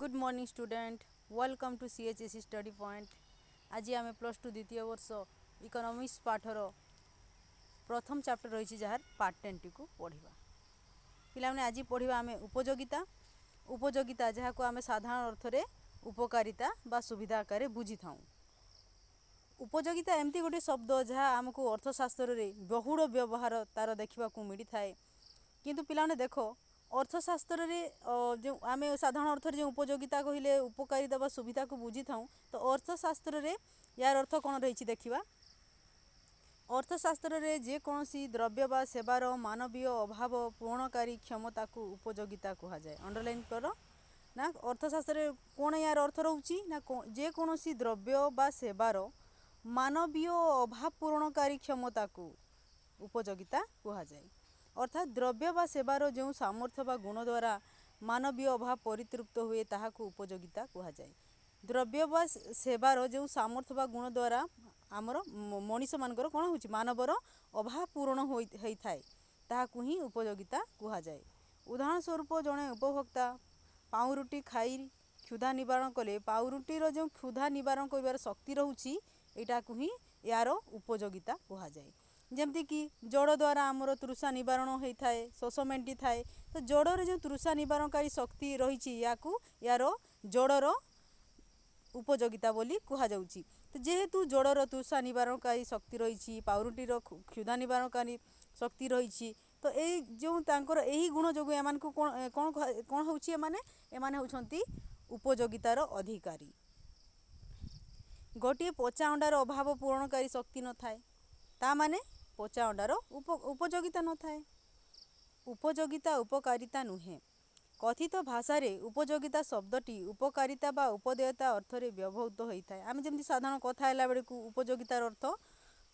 Good morning student welcome to CHSC study point. आज आम plus two द्वितीय वर्ष इकोनॉमिक्स पाठर प्रथम चैप्टर रही जार पार्ट 10 टी को पढ़ा। पिलाने आज पढ़ा आम उपयोगिता उपयोगिता जहाँ को आम साधारण अर्थ रे उपकारिता बा सुविधा आकार बुझी था। उपयोगिता एमती गोटे शब्द जहाँ आमको अर्थशास्त्र में बहुड़ व्यवहार तार देखा मिली थाए। किंतु पिलाने देख अर्थशास्त्र रे जो आम साधारण अर्थ जो उपयोगिता कहले उपकारिता बा सुविधा को बुझी था, तो अर्थशास्त्र रे यार अर्थ कौन रही देखा। अर्थशास्त्र रे जेकोसी द्रव्य बा सेवार मानवीय अभाव पूर्णकारी क्षमता को उपयोगिता कह जाए। अंडरलाइन कर ना अर्थशास्त्र रे कौन यार अर्थ रोची ना जेकोसी द्रव्य बा सेवार मानवीय अभाव पूरणकारी क्षमता को उपयोगिता कह जाए। अर्थात द्रव्य बा सेवार जो सामर्थ्य बा गुण द्वारा मानवीय अभाव परितृप्त हुए ताहाको उपयोगिता कह जाए। द्रव्य बा सेवार जो सामर्थ्य बा गुण द्वारा आमर मनीष मानकर कौन हो मानवर अभाव पूरण होता है ताहाको ही उपयोगिता कह जाए। उदाहरण स्वरूप जड़े उपभोक्ता पाउरुटी खाई क्षुधा निवारण कले पाउरुटीर जो क्षुधा निवारण कर शक्ति रोची यहाँ को ही यार उपयोगिता कह जाए। जमती कि जड़ द्वारा आमर तृषा निवारण होता है शोष मेंटी थाए, तो जड़र जो तृषा निवारणकारी शक्ति रही यार जड़र उपयोगिता बोली कह जाउची। तो जेहेतु जड़र तृषा निवारणकारी शक्ति रही पाउरुटीर क्षुधा निवारणकारी शक्ति रही, तो यही जो तांकर यही गुण जो एम को कौन कौन कौन होची एमाने होछंती उपयोगितार अधिकारी। गोटे पचा अंडार अभाव पूरणकारी शक्ति न थाए ता माने पचा अंडार उपयोगिता न थाए। उपयोगिता उपकारिता नुहे। कथित भाषा रे उपयोगिता शब्दटी उपकारिता बा उपदेयता अर्थ रे व्यवहृत होता है। आम जमी साधारण कथा है बेलू उपयोगितार अर्थ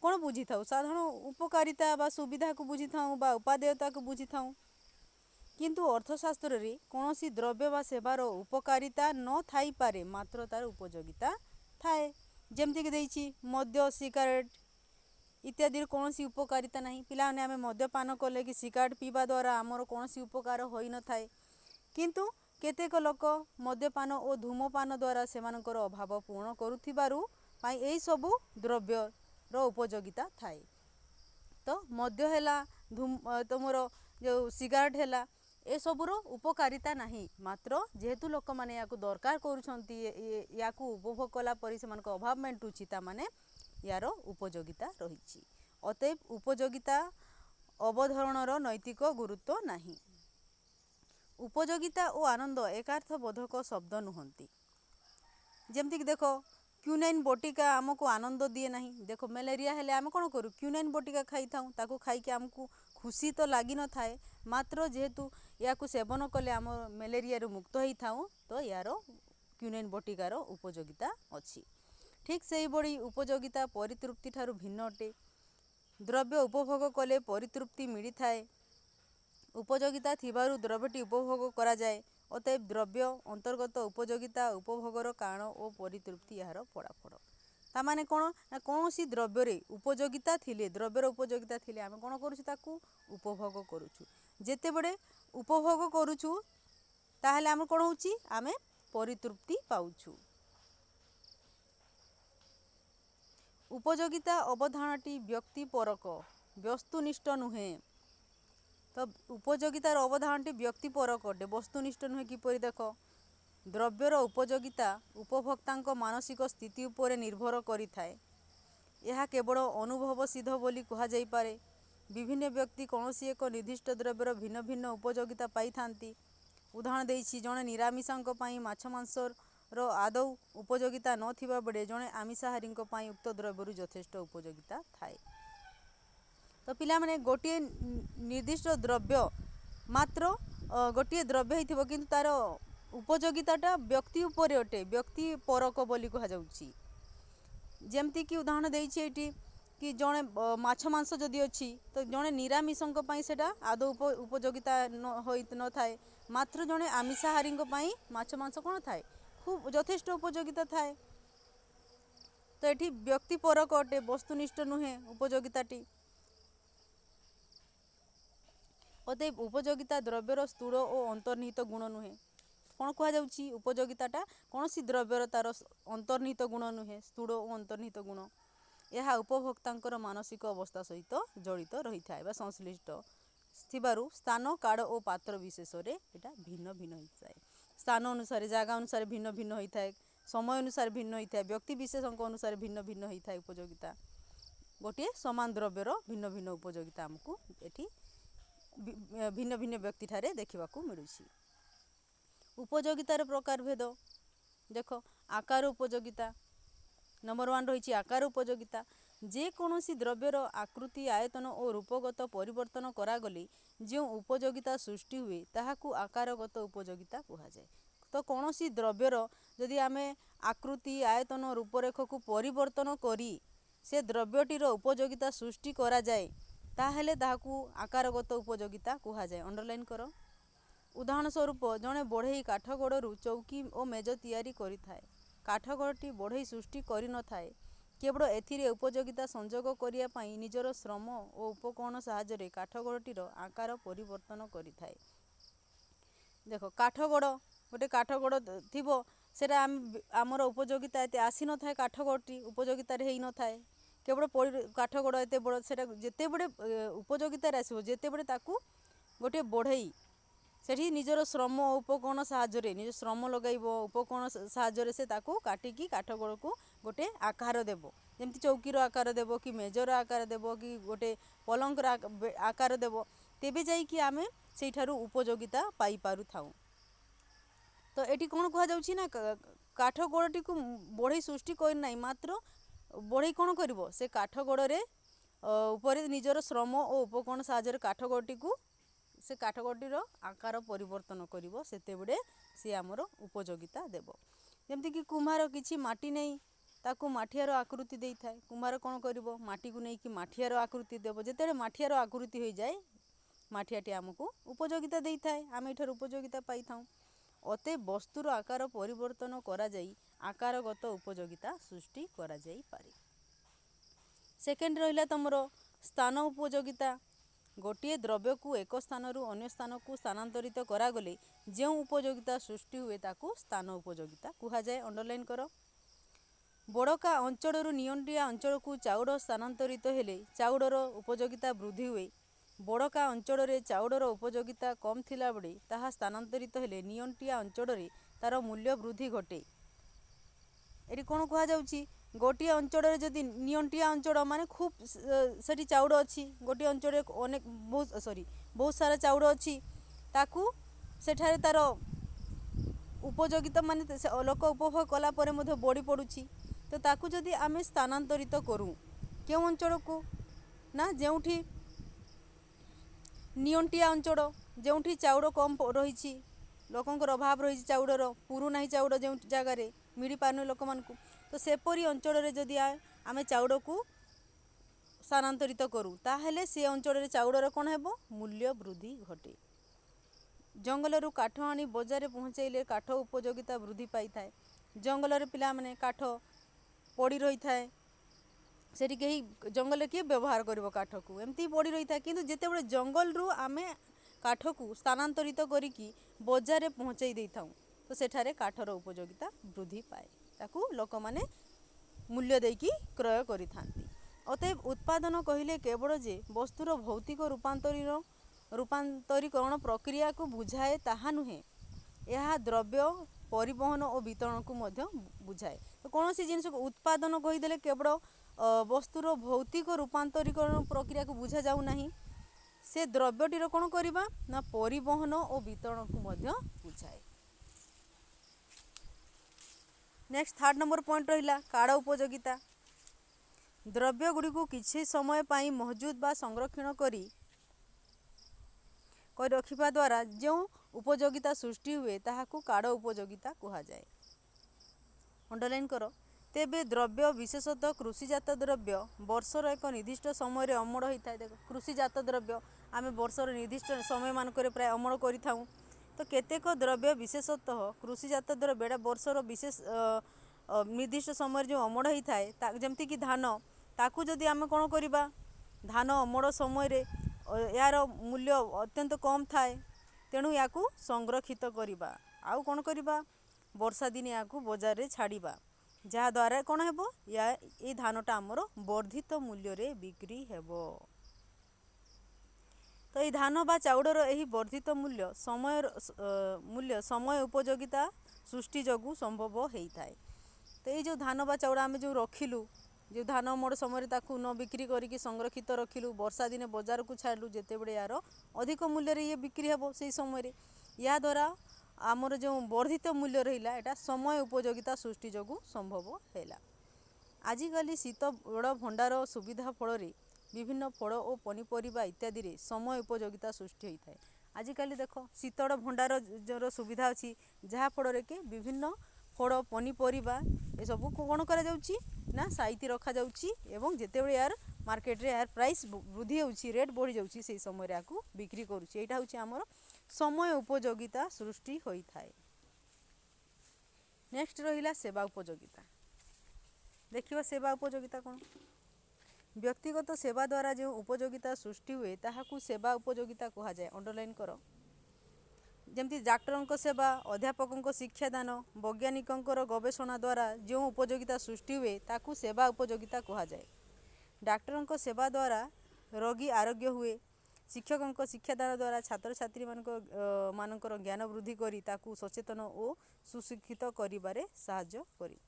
कौन बुझी था, साधारण उपकारिता बा सुविधा को बुझी था बा उपादेयता को बुझी था। किंतु अर्थशास्त्र रे कौनसी द्रव्य बा सेवार उपकारिता न थाई पारे मात्र तार उपयोगिता थाए। जमती कि देइछि मद्य सिगारेट इत्यादि कौन सी उपकारिता नहीं। पिलाने आम मद्यपान कले कि सिगारेट पीवा द्वारा आमर कौन सी उपकार हो न थाए, किंतु केतेक लोक मद्यपान और धूमपान द्वारा सेमानकर अभाव पूर्ण करुथिबारु एई सबु द्रव्यर उपयोगिता थाए। तो मद्य हैला तुमर जो सिगारेट हैला ए सबुर उपकारिता नहीं, मात्र जेहेतु लोक मैंने या दरकार करुछंती या उपभोग कला परि सेमानक अभाव मेंटुची ता माने यार उपयोगिता रही। अतएव उपयोगिता अवधारणर नैतिक गुरुत्व नहीं। उपयोगिता और आनंद एकार्थ बोधक शब्द नुहंती। जमती कि देख क्यूनाइन बटिका आमको आनंद दिए नहीं। देख मलेरिया हेले आम कौन करूँ क्यूनाइन बटिका खाई था ताको खाई आमको खुशी तो लगी न थाए, मात्र जेहेतु या सेवन कले आम मलेरिया मुक्त हो था, तो यार क्यूनाइन बटिकार उपयोगिता अच्छी। ठीक से ही बड़ी उपयोगिता परितृप्ति ठारू भिन्न अटे। द्रव्य उपभोग कले परितृप्ति मिली थाए। उपयोगिता थिबारु द्रव्यटी उपभोग करा जाए। अतएव द्रव्य अंतर्गत उपयोगिता उपभोगर कारण और परितृप्ति यार फलाफल। तामाने कौन ना कौन सी द्रव्य रे उपयोगिता थिले द्रव्यर उपयोगिता थिले आम कौन करुछु ताकू उपभोग करुछु। जेते बड़े उपभोग करुछु ताहले आम कौन होची आमे परितृप्ति पाउछु। उपयोगिता अवधारणाटी व्यक्तिपरक वस्तुनिष्ठ नुहे। तो उपयोगितार अवधारणाटी व्यक्तिपरक अटे वस्तुनिष्ठ नुहे। किपरि देख द्रव्यर उपयोगिता उपभोक्तांक मानसिक स्थिति उपरे निर्भर करिथाए। यह केवल अनुभव सिद्ध बोली कहा जाई पारे। विभिन्न व्यक्ति कौनसी एक निर्दिष्ट द्रव्यर भिन्न भिन्न उपयोगिता पाई थांती। उदाहरण देइछि जणे निरामिषांक पई माछ मांसर आदौ उपयोगिता नथिबा बेले जणे आमिषाहारींक पई उक्त द्रव्यरु यथेष्ट उपयोगिता थाए। तो पिला माने गोटे निर्दिष्ट द्रव्य मात्र गोटे द्रव्य हिथिबो किंतु तार उपयोगिताटा व्यक्ति उपरे अटे व्यक्ति परक बोली कहा जाउछि। जेमती कि उदाहरण देइछि एटी कि जणे माछ मांस जदि अछि तो जणे निरामिषंक पई सेटा आदौ उपयोगिता होई न थाए, मात्र जणे आमिषाहारींक पई माछ मांस कोन थाए खूब यथेष्ट उपयोगिता थाए। तो एठी व्यक्ति परक अटे वस्तुनिष्ठ नुहे उपयोगिताटी। अतएव उपयोगिता द्रव्यर स्थूल और अंतर्निहित गुण नुहे। କ'ଣ କୁହାଯାଉଛି ଉପଯୋଗିତାଟା କୌଣସି ଦ୍ରବ୍ୟର ତା'ର ଅନ୍ତର୍ନିହିତ ଗୁଣ ନୁହେଁ, ସ୍ଥୂଳ ଓ ଅନ୍ତର୍ନିହିତ ଗୁଣ। ଏହା ଉପଭୋକ୍ତାଙ୍କର ମାନସିକ ଅବସ୍ଥା ସହିତ ଜଡ଼ିତ ରହିଥାଏ ବା ସଂଶ୍ଳିଷ୍ଟ ଥିବାରୁ ସ୍ଥାନ କାଳ ଓ ପାତ୍ର ବିଶେଷରେ ଏଇଟା ଭିନ୍ନ ଭିନ୍ନ ହୋଇଥାଏ। ସ୍ଥାନ ଅନୁସାରେ ଜାଗା ଅନୁସାରେ ଭିନ୍ନ ଭିନ୍ନ ହୋଇଥାଏ, ସମୟ ଅନୁସାରେ ଭିନ୍ନ ହୋଇଥାଏ, ବ୍ୟକ୍ତି ବିଶେଷଙ୍କ ଅନୁସାରେ ଭିନ୍ନ ଭିନ୍ନ ହୋଇଥାଏ ଉପଯୋଗିତା। ଗୋଟିଏ ସମାନ ଦ୍ରବ୍ୟର ଭିନ୍ନ ଭିନ୍ନ ଉପଯୋଗିତା ଆମକୁ ଏଠି ଭିନ୍ନ ଭିନ୍ନ ବ୍ୟକ୍ତିଠାରେ ଦେଖିବାକୁ ମିଳୁଛି। ଉପଯୋଗିତାର ପ୍ରକାର ଭେଦ ଦେଖ, ଆକାର ଉପଯୋଗିତା ନମ୍ବର 1 ରହିଛି ଆକାର ଉପଯୋଗିତା। ଯେକୌଣସି ଦ୍ରବ୍ୟର ଆକୃତି, ଆୟତନ ଓ ରୂପଗତ ପରିବର୍ତ୍ତନ କରାଗଲେ ଯେଉଁ ଉପଯୋଗିତା ସୃଷ୍ଟି ହୁଏ ତାହାକୁ ଆକାରଗତ ଉପଯୋଗିତା କୁହାଯାଏ। ତ କୌଣସି ଦ୍ରବ୍ୟର ଯଦି ଆମେ ଆକୃତି, ଆୟତନ, ରୂପରେଖକୁ ପରିବର୍ତ୍ତନ କରି ସେ ଦ୍ରବ୍ୟଟିର ଉପଯୋଗିତା ସୃଷ୍ଟି କରାଯାଏ ତାହେଲେ ତାହାକୁ ଆକାରଗତ ଉପଯୋଗିତା କୁହାଯାଏ। ଅଣ୍ଡରଲାଇନ୍ କର। ଉଦାହରଣ ସ୍ୱରୂପ ଜଣେ ବଢ଼େଇ କାଠଗଡ଼ରୁ ଚୌକି ଓ ମେଜ ତିଆରି କରିଥାଏ। କାଠଗଡ଼ଟି ବଢ଼େଇ ସୃଷ୍ଟି କରିନଥାଏ, କେବଳ ଏଥିରେ ଉପଯୋଗିତା ସଂଯୋଗ କରିବା ପାଇଁ ନିଜର ଶ୍ରମ ଓ ଉପକରଣ ସାହାଯ୍ୟରେ କାଠଗଡ଼ଟିର ଆକାର ପରିବର୍ତ୍ତନ କରିଥାଏ। ଦେଖ, କାଠଗଡ଼ ଗୋଟେ କାଠଗଡ଼ ଥିବ, ସେଇଟା ଆମର ଉପଯୋଗିତା ଏତେ ଆସିନଥାଏ, କାଠଗଡ଼ଟି ଉପଯୋଗିତାରେ ହେଇନଥାଏ, କେବଳ କାଠଗଡ଼ ଏତେ ବଡ଼, ସେଇଟା ଯେତେବେଳେ ଉପଯୋଗିତାରେ ଆସିବ ଯେତେବେଳେ ତାକୁ ଗୋଟିଏ ବଢ଼େଇ ସେଠି ନିଜର ଶ୍ରମ ଓ ଉପକରଣ ସାହାଯ୍ୟରେ ନିଜ ଶ୍ରମ ଲଗାଇବ, ଉପକରଣ ସାହାଯ୍ୟରେ ସେ ତାକୁ କାଟିକି କାଠଗଡ଼କୁ ଗୋଟେ ଆକାର ଦେବ, ଯେମିତି ଚୌକିର ଆକାର ଦେବ କି ମେଜର ଆକାର ଦେବ କି ଗୋଟେ ପଲଙ୍କର ଆକାର ଦେବ, ତେବେ ଯାଇକି ଆମେ ସେଇଠାରୁ ଉପଯୋଗିତା ପାଇପାରୁଥାଉ। ତ ଏଠି କ'ଣ କୁହାଯାଉଛି ନା କାଠଗଡ଼ଟିକୁ ବଢ଼େଇ ସୃଷ୍ଟି କରିନାହିଁ, ମାତ୍ର ବଢ଼େଇ କ'ଣ କରିବ, ସେ କାଠଗଡ଼ରେ ଉପରେ ନିଜର ଶ୍ରମ ଓ ଉପକରଣ ସାହାଯ୍ୟରେ କାଠଗଡ଼ଟିକୁ ସେ କାଠଗଡ଼ଟିର ଆକାର ପରିବର୍ତ୍ତନ କରିବ, ସେତେବେଳେ ସେ ଆମର ଉପଯୋଗିତା ଦେବ। ଯେମିତିକି କୁମ୍ଭାର କିଛି ମାଟି ନେଇ ତାକୁ ମାଠିଆର ଆକୃତି ଦେଇଥାଏ। କୁମ୍ଭାର କ'ଣ କରିବ, ମାଟିକୁ ନେଇକି ମାଠିଆର ଆକୃତି ଦେବ। ଯେତେବେଳେ ମାଠିଆର ଆକୃତି ହୋଇଯାଏ ମାଠିଆଟି ଆମକୁ ଉପଯୋଗିତା ଦେଇଥାଏ, ଆମେ ଏଠାରୁ ଉପଯୋଗିତା ପାଇଥାଉ। ଅତଏବ ବସ୍ତୁର ଆକାର ପରିବର୍ତ୍ତନ କରାଯାଇ ଆକାରଗତ ଉପଯୋଗିତା ସୃଷ୍ଟି କରାଯାଇପାରେ। ସେକେଣ୍ଡ ରହିଲା ତମର ସ୍ଥାନ ଉପଯୋଗିତା। ଗୋଟିଏ ଦ୍ରବ୍ୟକୁ ଏକ ସ୍ଥାନରୁ ଅନ୍ୟ ସ୍ଥାନକୁ ସ୍ଥାନାନ୍ତରିତ କରାଗଲେ ଯେଉଁ ଉପଯୋଗିତା ସୃଷ୍ଟି ହୁଏ ତାକୁ ସ୍ଥାନ ଉପଯୋଗିତା କୁହାଯାଏ। ଅଣ୍ଡରଲାଇନ୍ କର। ବଡ଼କା ଅଞ୍ଚଳରୁ ନିଅଣ୍ଟିଆ ଅଞ୍ଚଳକୁ ଚାଉଳ ସ୍ଥାନାନ୍ତରିତ ହେଲେ ଚାଉଳର ଉପଯୋଗିତା ବୃଦ୍ଧି ହୁଏ। ବଡ଼କା ଅଞ୍ଚଳରେ ଚାଉଳର ଉପଯୋଗିତା କମ୍ ଥିଲାବେଳେ ତାହା ସ୍ଥାନାନ୍ତରିତ ହେଲେ ନିଅଣ୍ଟିଆ ଅଞ୍ଚଳରେ ତା'ର ମୂଲ୍ୟ ବୃଦ୍ଧି ଘଟେ। ଏଠି କ'ଣ କୁହାଯାଉଛି, ଗୋଟିଏ ଅଞ୍ଚଳରେ ଯଦି ନିଅଣ୍ଟିଆ ଅଞ୍ଚଳ ମାନେ ଖୁବ୍ ସେଠି ଚାଉଳ ଅଛି, ଗୋଟିଏ ଅଞ୍ଚଳରେ ବହୁତ ସାରା ଚାଉଳ ଅଛି, ତାକୁ ସେଠାରେ ତା'ର ଉପଯୋଗିତା ମାନେ ଲୋକ ଉପଭୋଗ କଲା ପରେ ମଧ୍ୟ ବଢ଼ି ପଡ଼ୁଛି। ତ ତାକୁ ଯଦି ଆମେ ସ୍ଥାନାନ୍ତରିତ କରୁ କେଉଁ ଅଞ୍ଚଳକୁ, ନା ଯେଉଁଠି ନିଅଣ୍ଟିଆ ଅଞ୍ଚଳ, ଯେଉଁଠି ଚାଉଳ କମ୍ ରହିଛି, ଲୋକଙ୍କର ଅଭାବ ରହିଛି, ଚାଉଳର ପୁରୁନାହିଁ, ଚାଉଳ ଯେଉଁ ଜାଗାରେ ମିଳିପାରୁନି ଲୋକମାନଙ୍କୁ, ତ ସେପରି ଅଞ୍ଚଳରେ ଯଦି ଆମେ ଚାଉଳକୁ ସ୍ଥାନାନ୍ତରିତ କରୁ ତାହେଲେ ସେ ଅଞ୍ଚଳରେ ଚାଉଳର କ'ଣ ହେବ, ମୂଲ୍ୟ ବୃଦ୍ଧି ଘଟେ। ଜଙ୍ଗଲରୁ କାଠ ଆଣି ବଜାରରେ ପହଞ୍ଚାଇଲେ କାଠ ଉପଯୋଗିତା ବୃଦ୍ଧି ପାଇଥାଏ। ଜଙ୍ଗଲରେ ପିଲାମାନେ କାଠ ପଡ଼ି ରହିଥାଏ, ସେଠି କେହି ଜଙ୍ଗଲରେ କିଏ ବ୍ୟବହାର କରିବ କାଠକୁ, ଏମିତି ପଡ଼ି ରହିଥାଏ। କିନ୍ତୁ ଯେତେବେଳେ ଜଙ୍ଗଲରୁ ଆମେ କାଠକୁ ସ୍ଥାନାନ୍ତରିତ କରିକି ବଜାରରେ ପହଞ୍ଚାଇ ଦେଇଥାଉ ତ ସେଠାରେ କାଠର ଉପଯୋଗିତା ବୃଦ୍ଧି ପାଏ, ତାକୁ ଲୋକମାନେ ମୂଲ୍ୟ ଦେଇକି କ୍ରୟ କରିଥାନ୍ତି। ଅତଏବ ଉତ୍ପାଦନ କହିଲେ କେବଳ ଯେ ବସ୍ତୁର ଭୌତିକ ରୂପାନ୍ତରୀକରଣ ପ୍ରକ୍ରିୟାକୁ ବୁଝାଏ ତାହା ନୁହେଁ, ଏହା ଦ୍ରବ୍ୟ ପରିବହନ ଓ ବିତରଣକୁ ମଧ୍ୟ ବୁଝାଏ। ତ କୌଣସି ଜିନିଷକୁ ଉତ୍ପାଦନ କହିଦେଲେ କେବଳ ବସ୍ତୁର ଭୌତିକ ରୂପାନ୍ତରୀକରଣ ପ୍ରକ୍ରିୟାକୁ ବୁଝାଯାଉ ନାହିଁ, ସେ ଦ୍ରବ୍ୟଟିର କ'ଣ କରିବା ନା ପରିବହନ ଓ ବିତରଣକୁ ମଧ୍ୟ ବୁଝାଏ। ନେକ୍ସଟ 3rd ନମ୍ବର ପଏଣ୍ଟ ରହିଲା କାଳ ଉପଯୋଗିତା। ଦ୍ରବ୍ୟଗୁଡ଼ିକୁ କିଛି ସମୟ ପାଇଁ ମହଜୁଦ ବା ସଂରକ୍ଷଣ କରି ରଖିବା ଦ୍ୱାରା ଯେଉଁ ଉପଯୋଗିତା ସୃଷ୍ଟି ହୁଏ ତାହାକୁ କାଳ ଉପଯୋଗିତା କୁହାଯାଏ। ଅଣ୍ଡରଲାଇନ୍ କର। ତେବେ ଦ୍ରବ୍ୟ ବିଶେଷତଃ କୃଷିଜାତ ଦ୍ରବ୍ୟ ବର୍ଷର ଏକ ନିର୍ଦ୍ଦିଷ୍ଟ ସମୟରେ ଅମଳ ହୋଇଥାଏ। ଦେଖ, କୃଷିଜାତ ଦ୍ରବ୍ୟ ଆମେ ବର୍ଷର ନିର୍ଦ୍ଦିଷ୍ଟ ସମୟମାନଙ୍କରେ ପ୍ରାୟ ଅମଳ କରିଥାଉ। ତ କେତେକ ଦ୍ରବ୍ୟ ବିଶେଷତଃ କୃଷିଜାତ ଦ୍ରବ୍ୟ ଏଟା ବର୍ଷର ବିଶେଷ ନିର୍ଦ୍ଦିଷ୍ଟ ସମୟରେ ଯେଉଁ ଅମଳ ହୋଇଥାଏ, ଯେମିତିକି ଧାନ, ତାକୁ ଯଦି ଆମେ କ'ଣ କରିବା, ଧାନ ଅମଳ ସମୟରେ ଏହାର ମୂଲ୍ୟ ଅତ୍ୟନ୍ତ କମ୍ ଥାଏ, ତେଣୁ ୟାକୁ ସଂରକ୍ଷିତ କରିବା आउ कौन करवा वर्षा दिन या बजार रे छाड़िबा जहाँद्वारा कौन हेब या ये धानटा आमर वर्धित मूल्य रे बिक्री हेब। तो ये धान बा चाउडर यही वर्धित मूल्य समय उपयोगिता सृष्टि जगू संभव होता है। तो ये जो धान बा चाउड़ आम जो रखिलु जो धान अमड़ समय ताकू न बिक्री करके संरक्षित रखिलु वर्षा दिने बजार को छाड़लु जिते बड़े यार अधिक मूल्य रे ये बिक्री हेब से समय या द्वारा आमर जो वर्धित मूल्य रहा यहाँ समय उपयोगिता सृष्टि जगू संभव है। आजिकल शीत बड़ भंडार सुविधा फल विभिन्न फल और पनीपरिया इत्यादि रे समय उपयोगिता सृष्टि होता है। आजिकल देख शीतल भंडार जो सुविधा अच्छी जहाँफल कि विभिन्न फल पनीपरिया ये सब कौन कर साइती रखा एवं जितेबाला यार मार्केट रे यार प्राइस वृद्धि होची रेट बढ़ी जाऊँगी से समय आपको बिक्री करुच्ची यहाँ हूँ आमर समय उपयोगिता सृष्टि होता है। नेक्स्ट रहिला सेवा उपयोगिता। देखिए सेवा उपयोगिता कौन व्यक्तिगत सेवा द्वारा जो उपयोगिता सृष्टि हुए ताहाकू सेवा उपयोगिता कहा जाए। अंडरलाइन कर जमती डाक्टर सेवा अध्यापकों शिक्षादान वैज्ञानिकों गवेषणा द्वारा जो उपयोगिता सृष्टि हुए ताकू सेवा उपयोगिता कहा जाए। डाक्टर सेवा द्वारा रोगी आरोग्य हुए शिक्षकों शिक्षादान द्वारा छात्र छात्री मानकर ज्ञान वृद्धि करी ताकू सचेतन और सुशिक्षित करिबारे साहाय्य करी।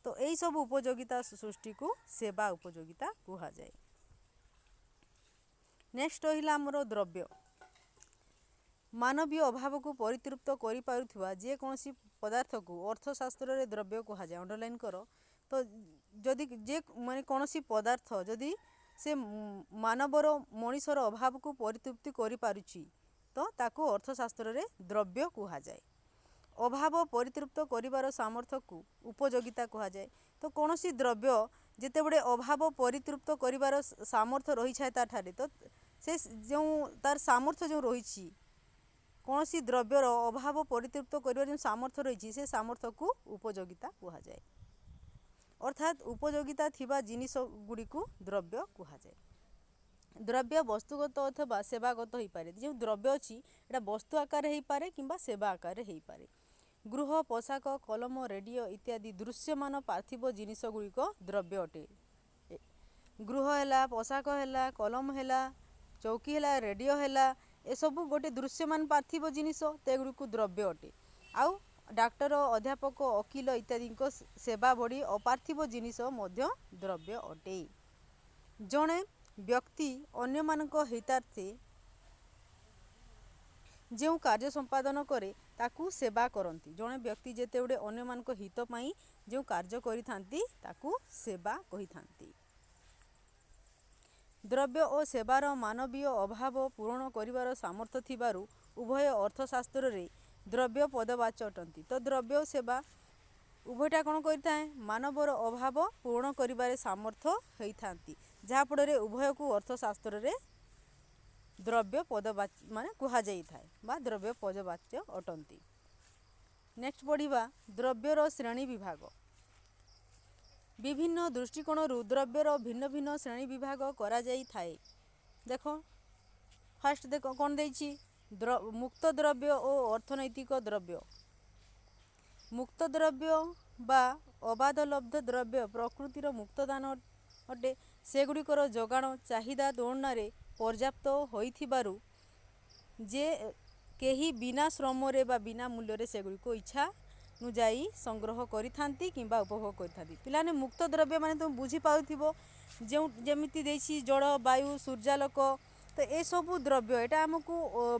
तो यही सब उपयोगिता सृष्टि को सेवा उपयोगिता कहा जाए। नेक्स्ट रहिला हमरो द्रव्य मानवीय अभाव को परितृप्त करि पारुथुवा जे कोनसी पदार्थ को अर्थशास्त्र रे द्रव्य कहा जाए। अंडरलाइन करो तो जदि जे माने कोनसी पदार्थ जदि से मानवर मनीषर अभाव को परितृप्ति करि पारुची तो ताको अर्थशास्त्र रे द्रव्य कहा जाए। अभाव परितृप्त करिवार सामर्थ्य को उपयोगिता कहा जाए। तो कोनसी द्रव्य जिते बड़े अभाव परितृप्त करिवार सामर्थ्य रही छाए ताठारे तो से जो तार सामर्थ्य जो रही कोनसी द्रव्यर अभाव परितृप्त करिवार जो सामर्थ्य रही से सामर्थ्य को उपयोगिता कहा जाए। अर्थात उपयोगिता थिबा जिनिस गुडी को द्रव्य कहा जाए। द्रव्य वस्तुगत अथवा सेवागत हो पारे जो द्रव्य अच्छी एटा वस्तु आकार हो पारे किंबा सेवा आकार हो पारे। गृह पोशाक कलम रेडियो इत्यादि दृश्यमान पार्थिव जिनिस गुड़िक द्रव्य अटे। गृह है पोशाक है कलम है चौकी है रेडियो है ए सबू गोटे दृश्यमान पार्थिव जिनिस तेगुड़ी द्रव्य अटे। आउ डाक्टर अध्यापक वकील इत्यादि सेवा बड़ी अपार्थिव जिनिस मध्य द्रव्य अटे। जड़े व्यक्ति अन्य मानक हितार्थे जो कार्य संपादन करे ताकू सेवा करती जड़े व्यक्ति जेते बड़े अन्य मानक हित पाई जो कार्य करिथांती ताकू सेवा कहिथांती। द्रव्य और सेवार मानवीय अभाव पूरण करिवार सामर्थ्य थिबारु उभय अर्थशास्त्र रे द्रव्य पदवाच्य अटंती। तो द्रव्य और सेवा उभयटा कौन करिथाए मानवर अभाव पूर्ण करिवारे सामर्थ्य होइथांती जहाँफल उभय को अर्थशास्त्र रे द्रव्य पदवाच्य माने कहा जाइथाए बा द्रव्य पदवाच्य अटंती। नेक्स्ट पढ़िबा द्रव्यर श्रेणी विभाग। विभिन्न दृष्टिकोण द्रव्यर भिन्न भिन्न श्रेणी विभाग करा जाई थाए। देखो फास्ट देखो कौन देछि मुक्त द्रव्य और अर्थनैतिक द्रव्य। मुक्त द्रव्य बा अबाध लब्ध द्रव्य प्रकृतिर मुक्तदान अटे सेगुड़िकर जोगाण चाहिदा तुलनारे पर्याप्त होइथिबारु जे केही बिना श्रम रे बा बिना मूल्य रे सेगुड़िको इच्छा अनुजाई संग्रह करिथांती किंबा उपभोग करिथांती। पिलाने मुक्त द्रव्य माने तुम बुझी पाउथिबो जो जेमिति देछि जल वायु सूर्यालोक तो ए सबु द्रव्य एटा हमकु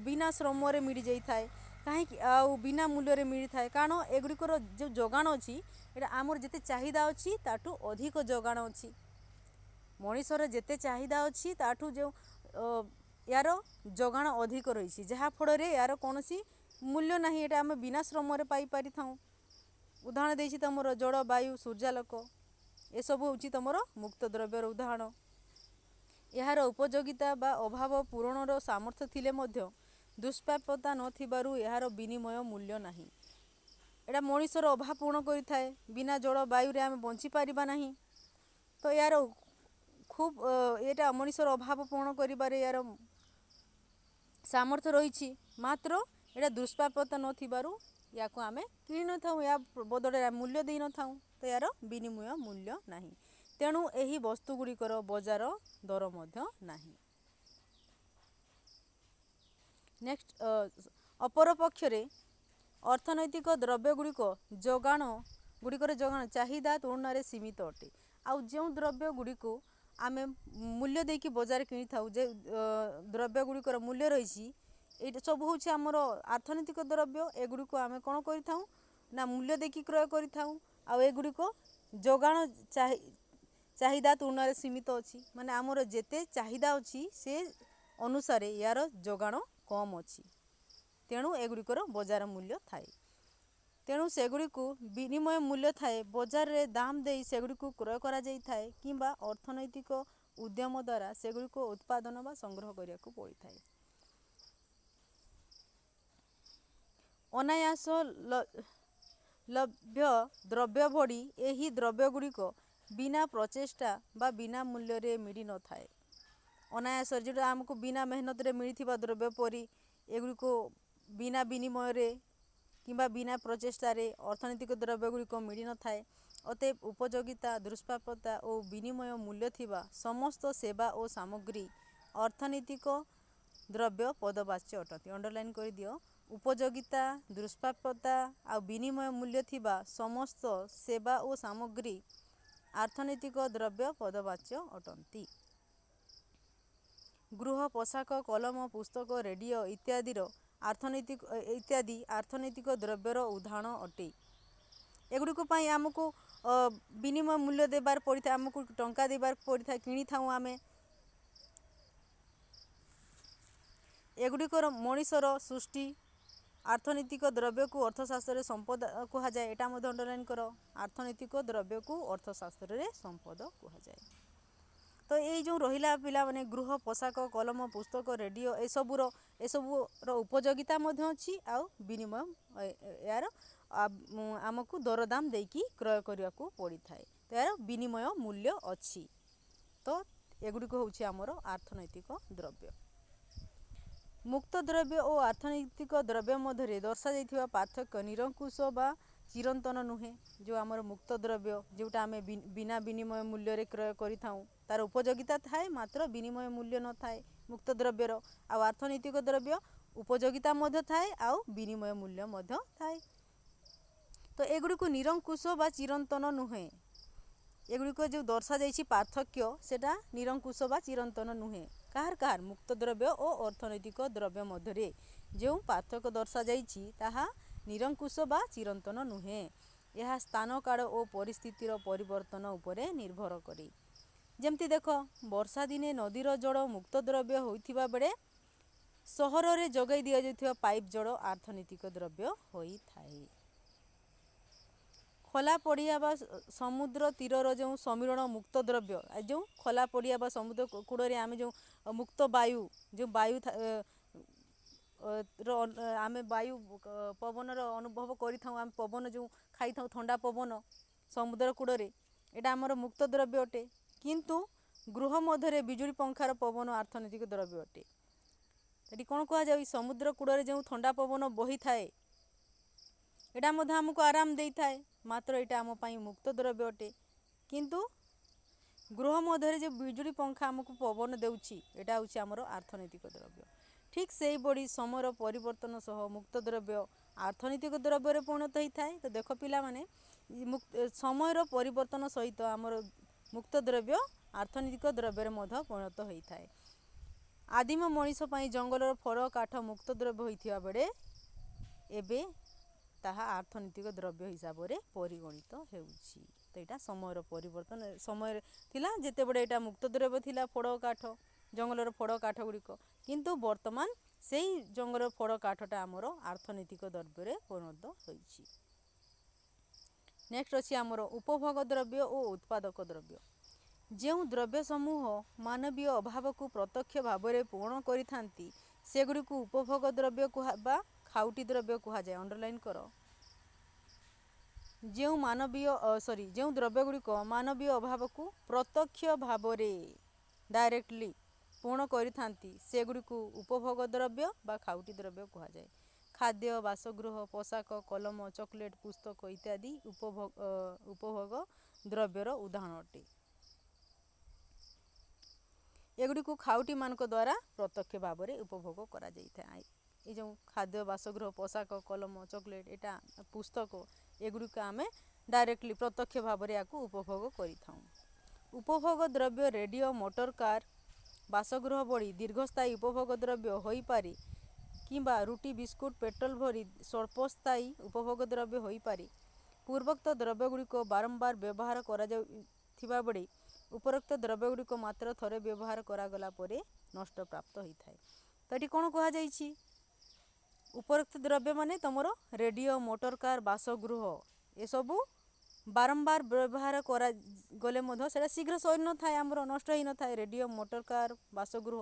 बिना श्रम रे मिली जाई थाए कहीं आउ बिना मूल्य रे मिली थाए कारण एगुड़िकर जो जोगाण अछि एटा आमर जेते चाहिदा अछि ताठू अधिक जोगाण अछि। मनीषर जेते चाहिदा अच्छी ताठू जो यार जोगाण अधिक रही जहाँ फल यार कौन सी मूल्य ना ये आम बिना श्रम पाई पारि था। उदाहरण देछि तुमर जल वायु सूर्यालोक ए सब हूँ तुमर मुक्त द्रव्यर उदाहरण। यार उपयोगिता बा अभाव पूरणर सामर्थ्य थिले मध्य दुष्प्राप्यता नथिबारु यार विनिमय मूल्य नाही। एटा मनीषर अभाव पूर्ण करिथाए बिना जल वायु रे आम बंची पारिबा नाही। तो यार खूब एटा मनीषर अभाव पूर्ण करिबारे यार सामर्थ्य रही मात्र एटा दुष्प्राप्यता नथिबारु या आम कि न था या बदले मूल्य दे न था तो यार विनिमय मूल्य नहीं। तेणु यही वस्तुगुड़िकर बजार दर नहीं। नेक्स्ट अपर पक्षरे अर्थनैतिक द्रव्य गुड़िक जोगाण गुड़िकर जोगाण चाहिदा तुलन में सीमित अटे। आउ जो द्रव्य गुड़िक आम मूल्य देकी बजार कि द्रव्य गुड़िकर मूल्य रही ये सब हूँ आमर अर्थनैतिक द्रव्य एगुड़िक आम कौन कर मूल्य देकी क्रय करुड़िक जोगाण चाहिदा तुलन में सीमित अच्छी माने आमर जेते चाहिदा अच्छी से अनुसार यार जोगाण कम अच्छी। तेणु एगुड़िकर बजार मूल्य थाए। तेणु सेगुड़िक विनिमय मूल्य थाए बजार रे दाम दे सेगुड़िक क्रय करा जाई थाए किंबा अर्थनैतिक उद्यम द्वारा सेगुड़िक उत्पादन बा संग्रह करिया को पड़ी थाए। अनायास लभ्य द्रव्य भड़ी यही द्रव्य गुड़िक बिना प्रचेष्टा बा बिना मूल्य रे मिली न थाए। अनायास जो आमको बिना मेहनत रे मिली द्रव्य परी एगुड़िक बिना विनिमय रे किंबा बिना प्रचेष्टा रे अर्थनैतिक द्रव्य गुड़िक मिली न थाए। अतएव उपयोगिता दुष्प्राप्यता और विनिमय मूल्य थिबा समस्त सेवा और सामग्री अर्थनैतिक द्रव्य पदवाच्य अटंती। अंडरलाइन कर दियो। उपयोगिता दुष्प्राप्यता और विनिमय मूल्य थिबा समस्त सेवा और सामग्री अर्थनैतिक द्रव्य पदवाच्य अटंती। गृह पोशाक कलम पुस्तक रेडियो इत्यादि अर्थनैतिक द्रव्यर उदाहरण अटे। एगुड़िक आमको विनिमय मूल्य देवार पड़ी था आमको टंका देवार पड़ी था किनी था आम एगुड़िकर मनीषर सृष्टि अर्थनैतिक द्रव्य को अर्थशास्त्र संपद कह जाए। एटा मध्य अंडरलाइन कर अर्थनैतिक द्रव्य को अर्थशास्त्र संपद कह जाए। तो ये जो रहिला पिला माने गृह पोशाक कलम पुस्तक रेडियो एसबूर उपयोगिता अच्छी आ विनिमय यार आमको दरदाम देकी क्रय करने को पड़ी थाए तो यार विनिमय मूल्य अच्छी। तो एगुड़िक हूँ आमर अर्थनैतिक द्रव्य। मुक्त द्रव्य और अर्थनैतिक द्रव्य मध्य दर्शा जाइथिबा पार्थक्य निरंकुश बा चिरंतन नुहे। जो आमर मुक्त द्रव्य जोटा आम बिना विनिमय मूल्य रे क्रय करिथाऊ तार उपयोगिता थाए मात्र विनिमय मूल्य न थाए मुक्त द्रव्यर। आ अर्थनैतिक द्रव्य उपयोगिता मध्य थाए आ विनिमय मूल्य मध्य थाए। तो एगुड़िक निरंकुश बा चिरंतन नुहे। एगुड़िक जो दर्शा जाइछि पार्थक्य सेटा निरंकुश बा चिरंतन नुहे। कार कार मुक्त द्रव्य और अर्थनैतिक द्रव्य मध्य जो पार्थक्य दर्शा जाइछि ताहा निरंकुश बा चिरंतन नुहे। यह स्थान काल और परिस्थितिर परिवर्तन उपरे निर्भर करे। जेमती देख वर्षा दिने नदीर जल मुक्त द्रव्य होइथिबा बेले सहर रे जगाई दिया जाइथिबा पाइप जल अर्थनैतिक द्रव्य होई थाए। खोला पड़िया बा समुद्र तीरर जो समीरण मुक्त द्रव्य जो खोला पड़िया बा समुद्र कूड़े आम जो मुक्त वायु जो वायु आम वायु पवन अनुभव कर पवन जो खाई था ठंडा पवन समुद्र कूड़े एटा आमर मुक्त द्रव्य अटे। किंतु गृह मध्य बिजुली पंखार पवन अर्थनैतिक द्रव्य अटे। ये कौन कह जाए समुद्र कूड़े जो ठंडा पवन बही थाए एटा मध्य आमको आराम दे थाए मात्र एटा आम पाई मुक्त द्रव्य अटे। किंतु गृह मध्य जो बिजुली पंखा आमको पवन देउछि एटा होछि आमर अर्थनैतिक द्रव्य। ठीक से बड़ी समय परिवर्तन सह मुक्त द्रव्य अर्थनैतिक द्रव्य परिणत होता है। तो देख पिला माने समय परिवर्तन सहित आमर मुक्त द्रव्य अर्थनैतिक द्रव्य परिणत होता है। आदिम मनीष पई जंगलर फल काठ मुक्त द्रव्य होइथिबा बेले एबे ताहा अर्थनैतिक द्रव्य हिसाब से परिगणित होउछि। तो यहाँ समय परिवर्तन समय थिला जेते बड़े एटा मुक्त द्रव्य थिला फड़ काठ जंगलर फड़ काठ गुड़िक किंतु वर्तमान से जंगलर फड़ काठटा आमर अर्थनैतिक द्रव्य परिणत होइछि। नेक्स्ट अछि आमर उपभोग द्रव्य और उत्पादक द्रव्य। जो द्रव्य समूह मानवीय अभाव को प्रत्यक्ष भाव में पूर्ण करिथांती सेगुड़िक उपभोग द्रव्य बा खाउटी द्रव्य कह जाए। अंडरलाइन कर जो जो द्रव्य गुड़िक मानवीय अभाव को प्रत्यक्ष भाव में डायरेक्टली पूर्ण करिथांती सेगुड़िक उपभोग द्रव्य बा खाउटी द्रव्य कह जाए। ଖାଦ୍ୟ, ବାସଗୃହ, ପୋଷାକ, କଲମ, ଚକୋଲେଟ୍, ପୁସ୍ତକ ଇତ୍ୟାଦି ଉପଭୋଗ ଦ୍ରବ୍ୟର ଉଦାହରଣ ଅଟେ। ଏଗୁଡ଼ିକୁ ଖାଉଟିମାନଙ୍କ ଦ୍ୱାରା ପ୍ରତ୍ୟକ୍ଷ ଭାବରେ ଉପଭୋଗ କରାଯାଇଥାଏ। ଏ ଯେଉଁ ଖାଦ୍ୟ, ବାସଗୃହ, ପୋଷାକ, କଲମ, ଚକୋଲେଟ୍, ଏଇଟା ପୁସ୍ତକ, ଏଗୁଡ଼ିକ ଆମେ ଡାଇରେକ୍ଟଲି ପ୍ରତ୍ୟକ୍ଷ ଭାବରେ ୟାକୁ ଉପଭୋଗ କରିଥାଉ। ଉପଭୋଗ ଦ୍ରବ୍ୟ ରେଡ଼ିଓ, ମୋଟର କାର୍, ବାସଗୃହ ଭଳି ଦୀର୍ଘସ୍ଥାୟୀ ଉପଭୋଗ ଦ୍ରବ୍ୟ ହୋଇପାରେ କିମ୍ବା ରୁଟି, ବିସ୍କୁଟ, ପେଟ୍ରୋଲ ଭଳି ସ୍ୱଳ୍ପସ୍ଥାୟୀ ଉପଭୋଗ ଦ୍ରବ୍ୟ ହୋଇପାରେ। ପୂର୍ବୋକ୍ତ ଦ୍ରବ୍ୟଗୁଡ଼ିକ ବାରମ୍ବାର ବ୍ୟବହାର କରାଯାଉଥିବା ବେଳେ ଉପରୋକ୍ତ ଦ୍ରବ୍ୟଗୁଡ଼ିକ ମାତ୍ର ଥରେ ବ୍ୟବହାର କରାଗଲା ପରେ ନଷ୍ଟ ପ୍ରାପ୍ତ ହୋଇଥାଏ। ତ ଏଠି କ'ଣ କୁହାଯାଇଛି? ଉପରୋକ୍ତ ଦ୍ରବ୍ୟ ମାନେ ତୁମର ରେଡ଼ିଓ, ମୋଟର କାର୍, ବାସଗୃହ ଏସବୁ ବାରମ୍ବାର ବ୍ୟବହାର କରାଗଲେ ମଧ୍ୟ ସେଇଟା ଶୀଘ୍ର ସରିନଥାଏ, ଆମର ନଷ୍ଟ ହୋଇନଥାଏ। ରେଡ଼ିଓ, ମୋଟର କାର୍, ବାସଗୃହ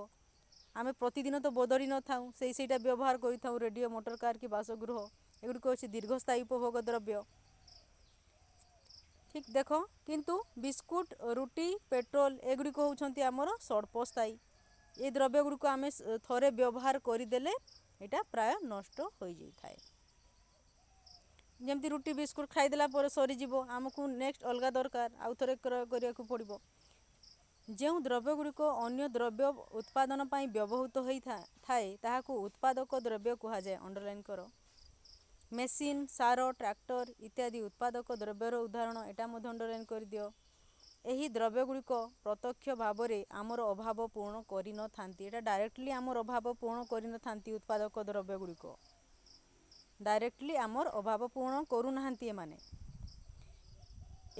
ଆମେ ପ୍ରତିଦିନ ତ ବଦଳି ନଥାଉ, ସେଇଟା ବ୍ୟବହାର କରିଥାଉ। ରେଡ଼ିଓ, ମୋଟର କାର୍ କି ବାସଗୃହ ଏଗୁଡ଼ିକ ହେଉଛି ଦୀର୍ଘସ୍ଥାୟୀ ଉପଭୋଗ ଦ୍ରବ୍ୟ। ଠିକ୍ ଦେଖ, କିନ୍ତୁ ବିସ୍କୁଟ, ରୁଟି, ପେଟ୍ରୋଲ ଏଗୁଡ଼ିକ ହେଉଛନ୍ତି ଆମର ସ୍ୱଳ୍ପସ୍ଥାୟୀ। ଏ ଦ୍ରବ୍ୟ ଗୁଡ଼ିକ ଆମେ ଥରେ ବ୍ୟବହାର କରିଦେଲେ ଏଇଟା ପ୍ରାୟ ନଷ୍ଟ ହୋଇଯାଇଥାଏ। ଯେମିତି ରୁଟି, ବିସ୍କୁଟ ଖାଇଦେଲା ପରେ ସରିଯିବ, ଆମକୁ ନେକ୍ସଟ ଅଲଗା ଦରକାର, ଆଉ ଥରେ କ୍ରୟ କରିବାକୁ ପଡ଼ିବ। ଯେଉଁ ଦ୍ରବ୍ୟ ଗୁଡ଼ିକ ଅନ୍ୟ ଦ୍ରବ୍ୟ ଉତ୍ପାଦନ ପାଇଁ ବ୍ୟବହୃତ ହୋଇଥାଏ ତାହାକୁ ଉତ୍ପାଦକ ଦ୍ରବ୍ୟ କୁହାଯାଏ। ଅଣ୍ଡରଲାଇନ୍ କର। ମେସିନ୍, ସାର, ଟ୍ରାକ୍ଟର ଇତ୍ୟାଦି ଉତ୍ପାଦକ ଦ୍ରବ୍ୟର ଉଦାହରଣ, ଏଟା ମଧ୍ୟ ଅଣ୍ଡରଲାଇନ୍ କରିଦିଅ। ଏହି ଦ୍ରବ୍ୟ ଗୁଡ଼ିକ ପ୍ରତ୍ୟକ୍ଷ ଭାବରେ ଆମର ଅଭାବ ପୂରଣ କରିନଥାନ୍ତି। ଏଟା ଡାଇରେକ୍ଟଲି ଆମର ଅଭାବ ପୂରଣ କରିନଥାନ୍ତି। ଉତ୍ପାଦକ ଦ୍ରବ୍ୟ ଗୁଡ଼ିକ ଡାଇରେକ୍ଟଲି ଆମର ଅଭାବ ପୂରଣ କରୁନାହାନ୍ତି ଏମାନେ।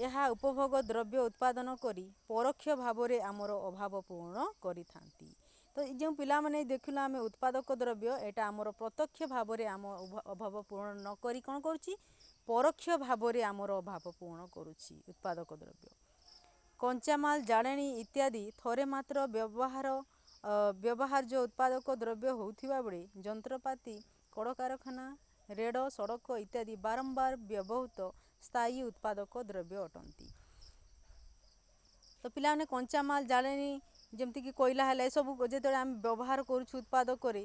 ଏହା ଉପଭୋଗ ଦ୍ରବ୍ୟ ଉତ୍ପାଦନ କରି ପରୋକ୍ଷ ଭାବରେ ଆମର ଅଭାବ ପୂରଣ କରିଥାନ୍ତି। ତ ଯେଉଁ ପିଲାମାନେ ଦେଖିଲୁ ଆମେ ଉତ୍ପାଦକ ଦ୍ରବ୍ୟ, ଏଇଟା ଆମର ପ୍ରତ୍ୟକ୍ଷ ଭାବରେ ଆମ ଅଭାବ ପୂରଣ ନ କରି କ'ଣ କରୁଛି? ପରୋକ୍ଷ ଭାବରେ ଆମର ଅଭାବ ପୂରଣ କରୁଛି ଉତ୍ପାଦକ ଦ୍ରବ୍ୟ। କଞ୍ଚାମାଲ, ଜାଳେଣୀ ଇତ୍ୟାଦି ଥରେ ମାତ୍ର ବ୍ୟବହାର୍ଯ୍ୟ ଉତ୍ପାଦକ ଦ୍ରବ୍ୟ ହେଉଥିବା ବେଳେ ଯନ୍ତ୍ରପାତି, କଳକାରଖାନା, ରେଳ, ସଡ଼କ ଇତ୍ୟାଦି ବାରମ୍ବାର ବ୍ୟବହୃତ ସ୍ଥାୟୀ ଉତ୍ପାଦକ ଦ୍ରବ୍ୟ ଅଟନ୍ତି। ତ ପିଲାମାନେ କଞ୍ଚାମାଲ, ଜାଳେଣୀ ଯେମିତିକି କୋଇଲା ହେଲା, ଏସବୁ ଯେତେବେଳେ ଆମେ ବ୍ୟବହାର କରୁଛୁ ଉତ୍ପାଦକରେ,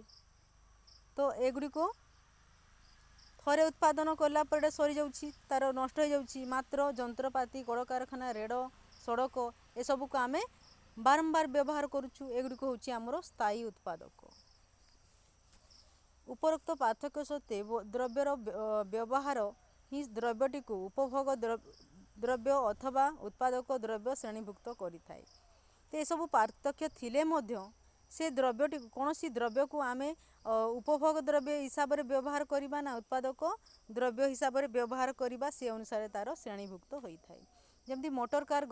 ତ ଏଗୁଡ଼ିକ ଥରେ ଉତ୍ପାଦନ କଲା ପରେ ସରିଯାଉଛି, ତା'ର ନଷ୍ଟ ହୋଇଯାଉଛି। ମାତ୍ର ଯନ୍ତ୍ରପାତି, କଳକାରଖାନା, ରେଳ, ସଡ଼କ ଏସବୁକୁ ଆମେ ବାରମ୍ବାର ବ୍ୟବହାର କରୁଛୁ, ଏଗୁଡ଼ିକ ହେଉଛି ଆମର ସ୍ଥାୟୀ ଉତ୍ପାଦକ। ଉପରୋକ୍ତ ପାର୍ଥକ୍ୟ ସତ୍ତ୍ୱେ ଦ୍ରବ୍ୟର ବ୍ୟବହାର ହିଁ ଦ୍ରବ୍ୟଟିକୁ ଉପଭୋଗ ଦ୍ରବ୍ୟ ଅଥବା ଉତ୍ପାଦକ ଦ୍ରବ୍ୟ ଶ୍ରେଣୀଭୁକ୍ତ କରିଥାଏ। ତ ଏସବୁ ପାର୍ଥକ୍ୟ ଥିଲେ ମଧ୍ୟ ସେ ଦ୍ରବ୍ୟଟିକୁ, କୌଣସି ଦ୍ରବ୍ୟକୁ ଆମେ ଉପଭୋଗ ଦ୍ରବ୍ୟ ହିସାବରେ ବ୍ୟବହାର କରିବା ନା ଉତ୍ପାଦକ ଦ୍ରବ୍ୟ ହିସାବରେ ବ୍ୟବହାର କରିବା, ସେ ଅନୁସାରେ ତା'ର ଶ୍ରେଣୀଭୁକ୍ତ ହୋଇଥାଏ। ଯେମିତି ମୋଟର କାର୍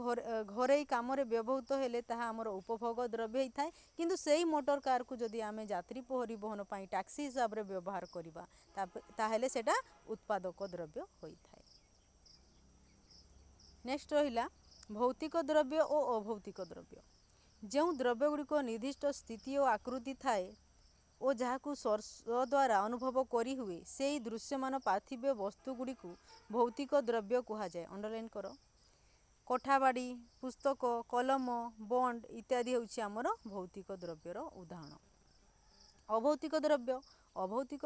ଘରୋଇ କାମରେ ବ୍ୟବହୃତ ହେଲେ ତାହା ଆମର ଉପଭୋଗ ଦ୍ରବ୍ୟ ହୋଇଥାଏ, କିନ୍ତୁ ସେଇ ମୋଟର କାର୍କୁ ଯଦି ଆମେ ଯାତ୍ରୀ ପରିବହନ ପାଇଁ ଟ୍ୟାକ୍ସି ହିସାବରେ ବ୍ୟବହାର କରିବା ତାହେଲେ ସେଇଟା ଉତ୍ପାଦକ ଦ୍ରବ୍ୟ ହୋଇଥାଏ। ନେକ୍ସଟ ରହିଲା ଭୌତିକ ଦ୍ରବ୍ୟ ଓ ଅଭୌତିକ ଦ୍ରବ୍ୟ। ଯେଉଁ ଦ୍ରବ୍ୟ ଗୁଡ଼ିକ ନିର୍ଦ୍ଦିଷ୍ଟ ସ୍ଥିତି ଓ ଆକୃତି ଥାଏ ଓ ଯାହାକୁ ସ୍ପର୍ଶ ଦ୍ୱାରା ଅନୁଭବ କରିହୁଏ, ସେହି ଦୃଶ୍ୟମାନ ପାର୍ଥିବ ବସ୍ତୁ ଗୁଡ଼ିକୁ ଭୌତିକ ଦ୍ରବ୍ୟ କୁହାଯାଏ। ଅଣ୍ଡରଲାଇନ୍ କର। କୋଠାବାଡ଼ି, ପୁସ୍ତକ, କଲମ, ବଣ୍ଡ ଇତ୍ୟାଦି ହେଉଛି ଆମର ଭୌତିକ ଦ୍ରବ୍ୟର ଉଦାହରଣ। ଅଭୌତିକ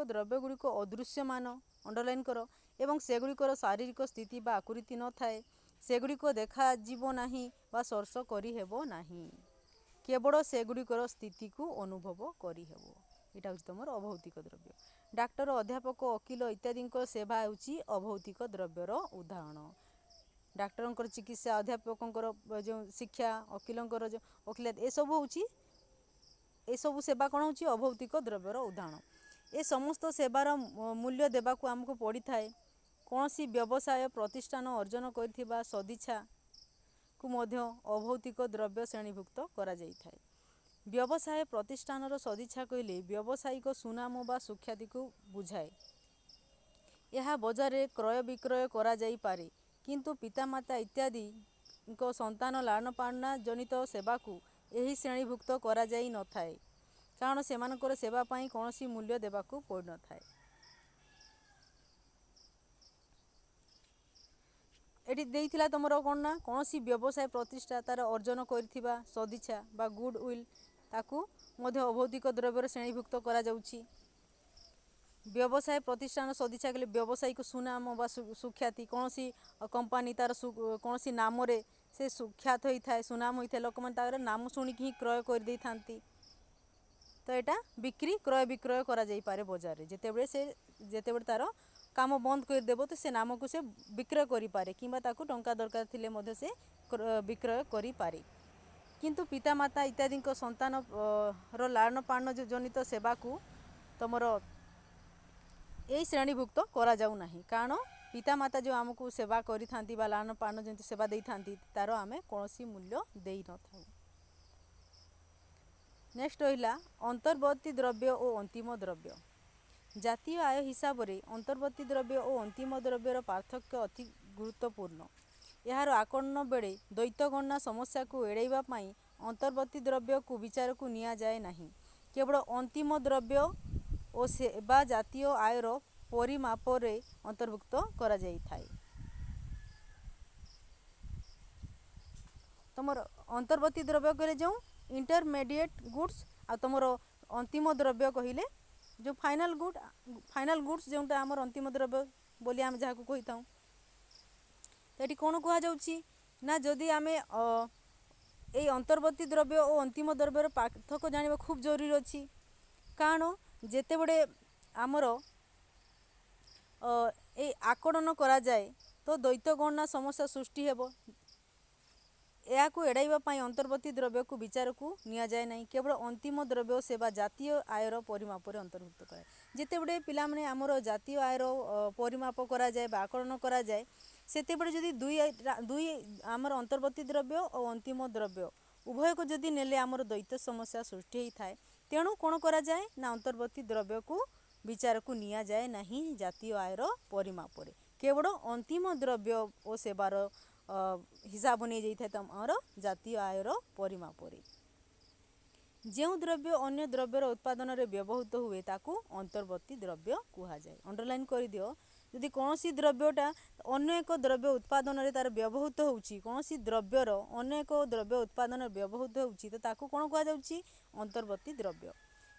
ଦ୍ରବ୍ୟ ଗୁଡ଼ିକ ଅଦୃଶ୍ୟମାନ। ଅଣ୍ଡରଲାଇନ୍ କର। ଏବଂ ସେଗୁଡ଼ିକର ଶାରୀରିକ ସ୍ଥିତି ବା ଆକୃତି ନଥାଏ। ସେଗୁଡ଼ିକ ଦେଖାଯିବ ନାହିଁ ବା ସ୍ପର୍ଶ କରିହେବ ନାହିଁ, କେବଳ ସେଗୁଡ଼ିକର ସ୍ଥିତିକୁ ଅନୁଭବ କରିହେବ। ଏଇଟା ହେଉଛି ତୁମର ଅଭୌତିକ ଦ୍ରବ୍ୟ। ଡାକ୍ତର, ଅଧ୍ୟାପକ, ଓକିଲ ଇତ୍ୟାଦିଙ୍କ ସେବା ହେଉଛି ଅଭୌତିକ ଦ୍ରବ୍ୟର ଉଦାହରଣ। ଡାକ୍ତରଙ୍କର ଚିକିତ୍ସା, ଅଧ୍ୟାପକଙ୍କର ଯେଉଁ ଶିକ୍ଷା, ଓକିଲଙ୍କର ଯେଉଁ ଓକିଲାତି, ଏସବୁ ସେବା କ'ଣ ହେଉଛି? ଅଭୌତିକ ଦ୍ରବ୍ୟର ଉଦାହରଣ। ଏ ସମସ୍ତ ସେବାର ମୂଲ୍ୟ ଦେବାକୁ ଆମକୁ ପଡ଼ିଥାଏ। କୌଣସି ବ୍ୟବସାୟ ପ୍ରତିଷ୍ଠାନ ଅର୍ଜନ କରିଥିବା ସଦିଚ୍ଛାକୁ ମଧ୍ୟ ଅଭୌତିକ ଦ୍ରବ୍ୟ ଶ୍ରେଣୀଭୁକ୍ତ କରାଯାଇଥାଏ। ବ୍ୟବସାୟ ପ୍ରତିଷ୍ଠାନର ସଦିଚ୍ଛା କହିଲେ ବ୍ୟବସାୟିକ ସୁନାମ ବା ସୁଖ୍ୟାତିକୁ ବୁଝାଏ। ଏହା ବଜାରରେ କ୍ରୟ ବିକ୍ରୟ କରାଯାଇପାରେ, କିନ୍ତୁ ପିତାମାତା ଇତ୍ୟାଦିଙ୍କ ସନ୍ତାନ ଲାଳନପାଳନ ଜନିତ ସେବାକୁ ଏହି ଶ୍ରେଣୀଭୁକ୍ତ କରାଯାଇ ନଥାଏ, କାରଣ ସେମାନଙ୍କର ସେବା ପାଇଁ କୌଣସି ମୂଲ୍ୟ ଦେବାକୁ ପଡ଼ିନଥାଏ। ଏଠି ଦେଇଥିଲା ତୁମର କ'ଣ ନା, କୌଣସି ବ୍ୟବସାୟ ପ୍ରତିଷ୍ଠା ତା'ର ଅର୍ଜନ କରିଥିବା ସଦିଚ୍ଛା ବା ଗୁଡ୍ ୱିଲ୍, ତାକୁ ମଧ୍ୟ ଅଭୌତିକ ଦ୍ରବ୍ୟର ଶ୍ରେଣୀଭୁକ୍ତ କରାଯାଉଛି। व्यवसाय प्रतिष्ठान सदिच्छा कले व्यवसायिक सुनाम बा सुख्याति कौन सी कंपानी तार कौन सी नाम से सुख्यात होता है सुनाम होता है लोक मैंने नाम शुणिक ही क्रय कर दे था। तो यहाँ बिक्री क्रय विक्रय करा जाई पारे बजार रे जेतेबेले से जेतेबेले तार काम बंद करदेव तो से नाम को से विक्रय करि पारे किंबा ताकू टंका दरकार थिले मध्य से विक्रय करि पारे। किंतु पितामाता इत्यादि संतान रो लालन पालन जनित सेवा को तुमर यही श्रेणीभुक्त करा जाऊ नाही कारण पितामाता जो आमको सेवा करि थांती बा लालन पालन जनित सेवा देई थांती तार आमे कोनोसी मूल्य देई न थाऊ। नेक्स्ट रहिला अंतर्वर्ती द्रव्य और अंतिम द्रव्य। जातीय आय हिसाब रे अंतर्वर्ती द्रव्य और अंतिम द्रव्यर पार्थक्य अति गुरुत्वपूर्ण। यार आकलन बेले द्वैत गणना समस्या को एड़ाइबा पई अंतर्वर्ती द्रव्य को विचार को निया जाए नहीं। केवल अंतिम द्रव्य और सेवा जातीय आयर परिमाप रे अंतर्भुक्त करा जाई थाए। तुमर अंतर्वर्ती द्रव्य कहले जो इंटरमीडिएट गुड्स आ तुमर अंतिम द्रव्य कहले जो फाइनल गुड्स जोटा आमर अंतिम द्रव्य बोली आम जहाँ कही था। तो ये कौन कहुच्छी ना जदि आम ये अंतर्वर्ती द्रव्य और अंतिम द्रव्यर पार्थक्य जाना खूब जरूरी अच्छी कारण जिते बड़े आमर ये आकलन करा जाए तो द्वैत गणना समस्या सृष्टि हेब। या एड़ाइबा पई अंतर्वर्ती द्रव्य को विचार को निया जाए नहीं। केवल अंतिम द्रव्य सेवा जातीय आयर परिमाप रे अंतर्भुक्त कराए। जिते बड़े पिला माने आमर जातीय आयर परिमाप करा जाए बा आकलन करा जाए सेते बड़े जदि दुई आमर अंतर्वर्ती द्रव्य और अंतिम द्रव्य उभय को जदि नेले आमर द्वैत समस्या सृष्टि होता है। तेणु कौन करा जाए ना अंतर्वर्ती द्रव्य को विचार को निया जाए नहीं जातीय आयर परिमाप रे केवल अंतिम द्रव्य और सेवार हिसाब नहीं जाइए तुम जातीय आयर परिमाप रे। जो द्रव्य अन्य द्रव्यर उत्पादन रे व्यवहृत हुए ताकू अंतर्वर्ती द्रव्य कहा जाए। अंडरलाइन कर दियो यदि कौन सी द्रव्यटा अन्य एक द्रव्य उत्पादन रे तार व्यवहृत होउची कौन सी द्रव्यर अन्य एक द्रव्य उत्पादन व्यवहृत होउची तो ताकू कौन कहा जाउची अंतर्वर्ती द्रव्य।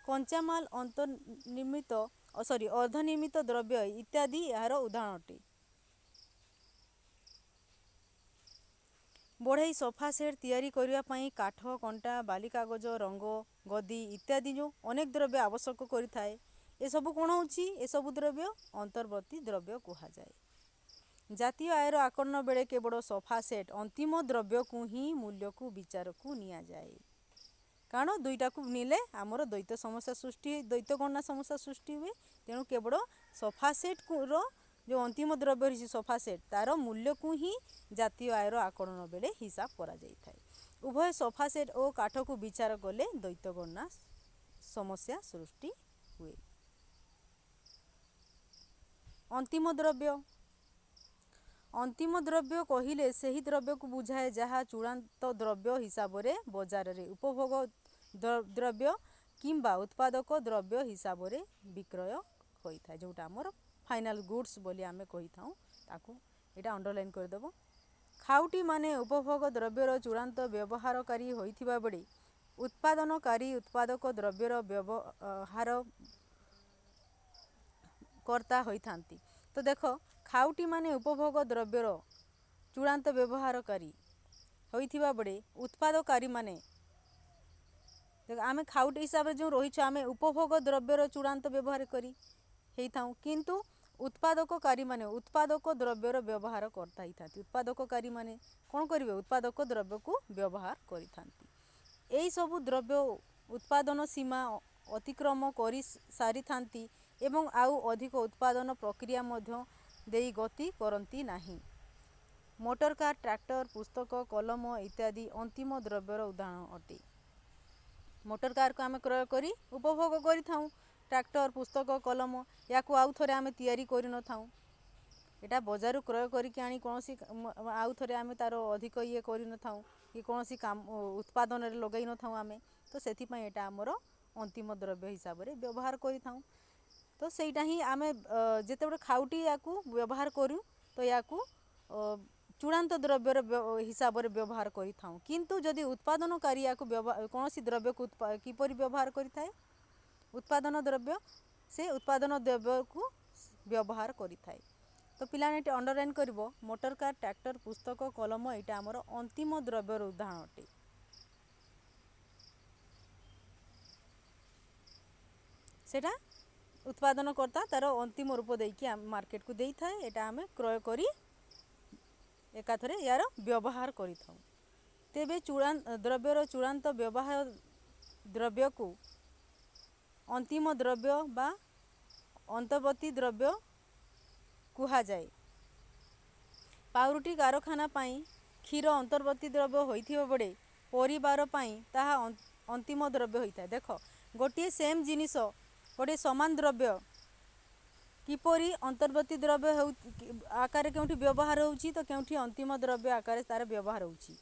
कंचामाल अंतर्निर्मित अर्धनिर्मित द्रव्य इत्यादि यार उदाहरण अटे। बढ़ई सोफा सेट तैयारी करिया पई काठ कंटा बाली कागज रंग गदी इत्यादि जो अनेक द्रव्य आवश्यक करिथाए ए सब कौन होची ए सब द्रव्य अंतर्वर्ती द्रव्य कहा जाए। जातीय आयर आकलन बेले केवल सोफा सेट अंतिम द्रव्य को ही मूल्य को विचार को निया जाए कारण दुईटा को नीले आमर द्वैत समस्या सृष्टि द्वैत गणना समस्या सृष्टि हुए। तेणु केवल सोफा सेट को जो अंतिम द्रव्य रही सोफा सेट तार मूल्य को ही जातीय आयर आकलन बेले हिसाब करा जाई थाए। उभय सोफा सेट और काठ को विचार कले द्वैत गणना समस्या सृष्टि हुए। अंतिम द्रव्य कहिले सही द्रव्य को बुझाए जहाँ चूड़ांत द्रव्य हिसाब रे बाजार रे उपभोग द्रव्य किंबा उत्पादक द्रव्य हिसाब रे विक्रय होता है जोटा आमर फाइनल गुड्स बोली आमे कही थाऊ ताकू एटा अंडरलाइन कर देबो। खाउटी माने उपभोग द्रव्यर चूड़ांत व्यवहारकारी होइथिबा बेले उत्पादनकारी उत्पादक द्रव्यर व्यवहार कर्ता होइथांती। तो देखो खाउटी माने उपभोग द्रव्यर चूड़ांत व्यवहारकारी होइथिबा बेले उत्पादकारी माने देख आमे खाउटी हिसाब रे जो रही आमे उपभोग द्रव्यर चूड़ांत व्यवहार करी हेइथाऊ किंतु उत्पादककारी माने उत्पादक द्रव्यर व्यवहार करता ही था। उत्पादककारी माने कौन करिवे उत्पादक द्रव्य को व्यवहार करि थांती। एई सबु द्रव्य उत्पादन सीमा अतिक्रम करि सारी थांती एवं आउ अधिक उत्पादन प्रक्रिया मध्य देई गति करती नाही। मोटर कार ट्रैक्टर पुस्तक कलम इत्यादि अंतिम द्रव्यर उदाहरण अटे। मोटर कार को आमे क्रय करी उपभोग करि थाऊ ट्रैक्टर पुस्तक कलम या आउ थे आम तैयारी कर न थाऊ एटा बजार क्रय करके आनी कौन सी आउ थे आम तार अधिक ये कर न थाऊ कि कौन सी काम उत्पादन रे लगे न थाऊ आमे तो से एटा आमर अंतिम द्रव्य हिसाब रे व्यवहार करि थाऊ। तो सेटा ही आमे जेते बड़े खाउटी या व्यवहार करूँ तो या चूड़ांत द्रव्यर हिसाब रे व्यवहार करि थाऊ किंतु जदि उत्पादनकारी या कौन सी द्रव्य को किपरि व्यवहार करि थाए उत्पादन द्रव्य से उत्पादन द्रव्य को व्यवहार करिथाए। तो पिलाने एटी अंडरलाइन करिवो मोटर कार ट्रैक्टर पुस्तक कलम एटा हमर अंतिम द्रव्यर उदाहरण अटे। सेटा उत्पादन करता तार अंतिम रूप देकी मार्केट को देई थाए, एटा आमे क्रय करी एकाथरे यार व्यवहार करिथाउ। तेबे द्रव्यर चूड़ांत व्यवहार द्रव्य को अंतिम द्रव्य बा अंतर्वर्ती द्रव्य कुहा जाए। पाउरुटी कारखाना पाई क्षीर अंतर्वर्ती द्रव्य होइथिबा बेले परिवार पाई ताहा अंतिम द्रव्य होइଥାଏ। देख गोटे सेम जिनिस गोटे समान द्रव्य किपरि अंतर्वर्ती द्रव्य आकार केउठी व्यवहार होउची तो केउठी अंतिम द्रव्य आकार तार व्यवहार होउची।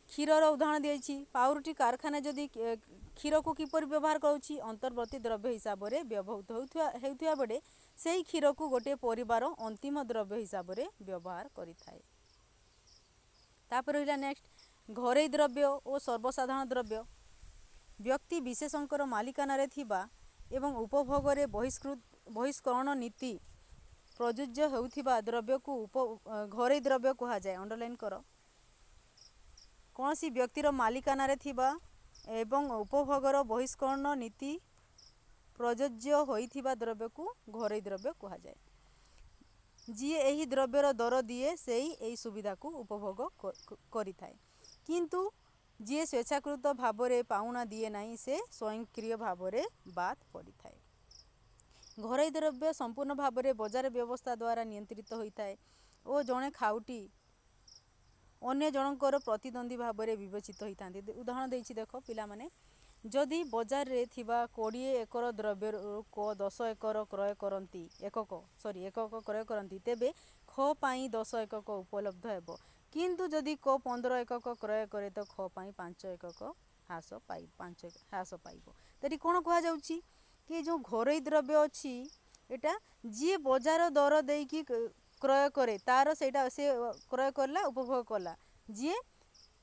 क्षीरर उदाहरण दिएछि, पाउरुटी कारखाना जदि क्षीर को किपरि व्यवहार करूची अंतर्वर्ती द्रव्य हिसाब रे व्यवहृत हेउथिबा बेले सेही क्षीर को गोटे परिवार अंतिम द्रव्य हिसाब रे व्यवहार करिथाए। तापर रहिला नेक्स्ट घरोई द्रव्य और सर्वसाधारण द्रव्य। व्यक्ति विशेषकर मालिकाना रे थिबा एवं उपभोग रे बहिष्करण नीति प्रयोज्य हेउथिबा द्रव्य को घरोई द्रव्य कहा जाए। अंडरलाइन कर। कौन सी व्यक्तिर मालिकाना रे थिबा एवं उपभोगर बहिष्करण नीति प्रयोज्य होइथिबा द्रव्य को घरोई द्रव्य कहा जाए। जी एही द्रव्यर दर दिए सेही एही सुविधा को उपभोग करिथाए, किंतु जी स्वेच्छाकृत भावरे पाउना दिए नहीं से स्वयंक्रिय भावरे बात पड़िथाए। घरोई द्रव्य संपूर्ण भावरे बजार व्यवस्था द्वारा नियंत्रित होइथाए और जड़े खाउटी अन्य जनकर प्रतिद्वंदी भावरे विवेचित होइथांती। उदाहरण देछि देख पिला माने, जदि बजार रे थिबा 20 एकर द्रव्य को 10 एकर क्रय करंती एकक क्रय करंती तेबे ख पाई 10 एकक उपलब्ध हेबो, किंतु जदि को 15 एकक क्रय करे तो ख पाई 5 एकक ह्रास पाइबो। तेरी कोन कहा जाउची कि जो घरोई द्रव्य अछि एटा जी बजार दर देकी क्रय करे तार सेटा से क्रय करला उपभोग करला, जी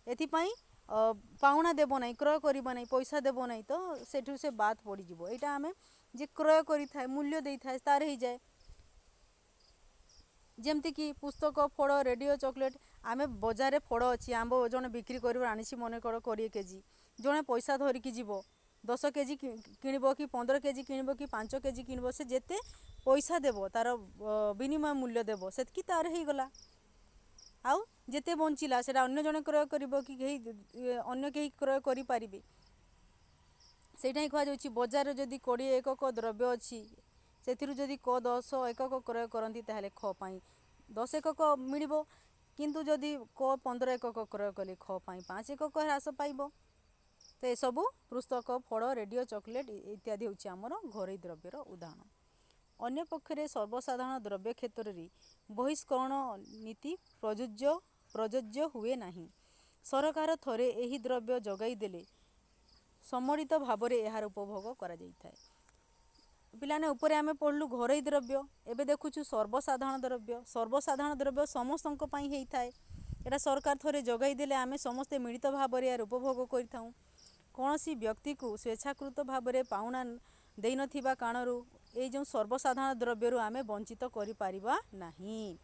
एथि पाई पाउना देबो नहीं क्रय करिबो नहीं पैसा देबो नहीं तो सेठु से बात पड़ी जिवो। एटा आमे जे क्रय करि थाए मूल्य देई थाए तार ही जाए। जेमती कि पुस्तक फड़ रेडियो चॉकलेट आमे बजार फड़ अच्छी आंब जड़े बिक्री कर आनी मन कर 20 केजी जड़े पैसा धरिकी जीव 10 केजी किणव कि 15 केजी किणव कि 5 केजी किणव से जेते पैसा देव तार विनिमय मूल्य देव सेतकी तार ही गला। आउ जेते बंचिला सेटा अन्य जने क्रय करिवो कि अन्य केही क्रय करि पारिबे। सेटा ही कहा जाउची बजार जदि 20 एकक द्रव्य अछि सेथिरु जदि क 10 एकक क्रय करंती ताहले ख पाई 10 एकक मिलिबो, किंतु जदि क 15 एकक क्रय कले ख पाई 5 एकक ह्रास पाइबो। तो ये सबु पुस्तक फड़ रेडियो चॉकलेट इत्यादि होची आमर घरोई द्रव्यर उदाहरण। अन्य पक्षरे सर्वसाधारण द्रव्य क्षेत्र रे बहिष्करण नीति प्रयोज्य हुए नहीं। सरकार थरे एही द्रव्य जगाई देले सम्मिलित भावरे एहार उपभोग करा जाइथाए। पिलाने ऊपर आमे पढ़लु घरोई द्रव्य, एबे देखुछु सर्वसाधारण द्रव्य। सर्वसाधारण द्रव्य समस्तक पई हेई थाए, एटा सरकार थरे जगाई देले आमे समस्ते मिलित भावरे यार उपभोग करिथाउ। कौनसी व्यक्ति को स्वेच्छाकृत भावरे पाउना देई नथिबा कारणरू ए जो सर्वसाधारण द्रव्यरू आमे वंचित करि पारिबा नाही।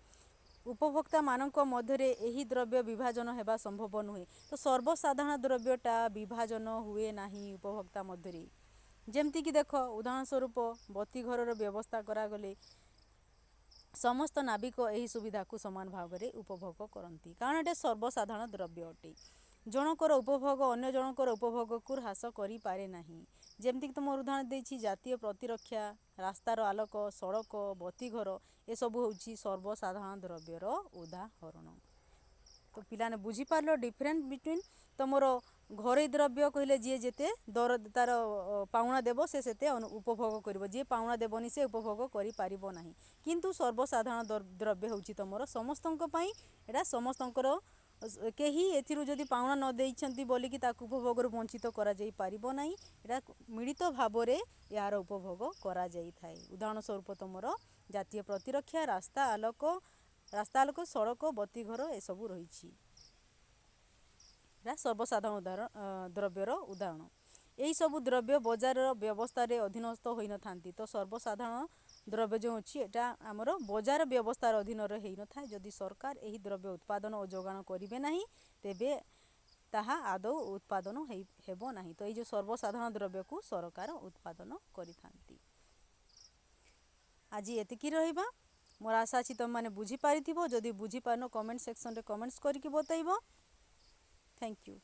उपभोक्ता मानक मध्यरे एही द्रव्य विभाजन हेबा संभव नुहे। तो सर्वसाधारण द्रव्यटा विभाजन हुए नाही उपभोक्ता मध्यरे। जेमती कि देख उदाहरण स्वरूप बत्ती घरर व्यवस्था करा गले समस्त नाविक एही सुविधा को समान भाव में उपभोग करती, कारण एटा सर्वसाधारण द्रव्य अटे। जनकर उपभोग अन्य जनकर उपभोग को ह्रास करि पारे नाही। जेमती कि तुम उदाहरण देछि जातीय प्रतिरक्षा, रास्तार आलोक, सड़क, बत्तीघर ए सबु होछि सर्वसाधारण द्रव्यर उदाहरण। तो पिलाने बुझी पारलो डिफरेंस बिटवीन तुमर घरोई द्रव्य कहले जी जेते दर तार पाउना देव से सेते उपभोग करिवो, जी पाउना देवनी से उपभोग करि पारिबो नाही। किंतु सर्वसाधारण द्रव्य होछि तुमर समस्तंक पई, एटा समस्तंकर केही एथिरु जदि पाउना न देइछंती बोली कि ताकु उपभोग वंचित करा जाई पारिबो नाही। एटा मिलित भावरे यार उपभोग करा जाई थाए। उदाहरण स्वरूप तुमर जातीय प्रतिरक्षा, रास्ता आलोक, सड़क, बत्तीघर ए सबु रहिछि। सर्वसाधारण द्रव्यर उदाहरण। यही सब द्रव्य बजार व्यवस्था अधीनस्थ होई न थांती। तो सर्वसाधारण द्रव्य जो अच्छी एटा आमर बजार व्यवस्थार अधीन होई न थाए। जदि सरकार यही द्रव्य उत्पादन और जोगाण करिवे नाही तेबे ताहा आदौ उत्पादन हेबो नाही। तो ये जो सर्वसाधारण द्रव्य को सरकार उत्पादन करिथांती। आज एतिकी रहिबा। मोर आशा अछि तुम माने बुझी पारिथिबो। जदि बुझी पारनो कमेंट सेक्शन रे कमेंट्स करके बतैबो। Thank you.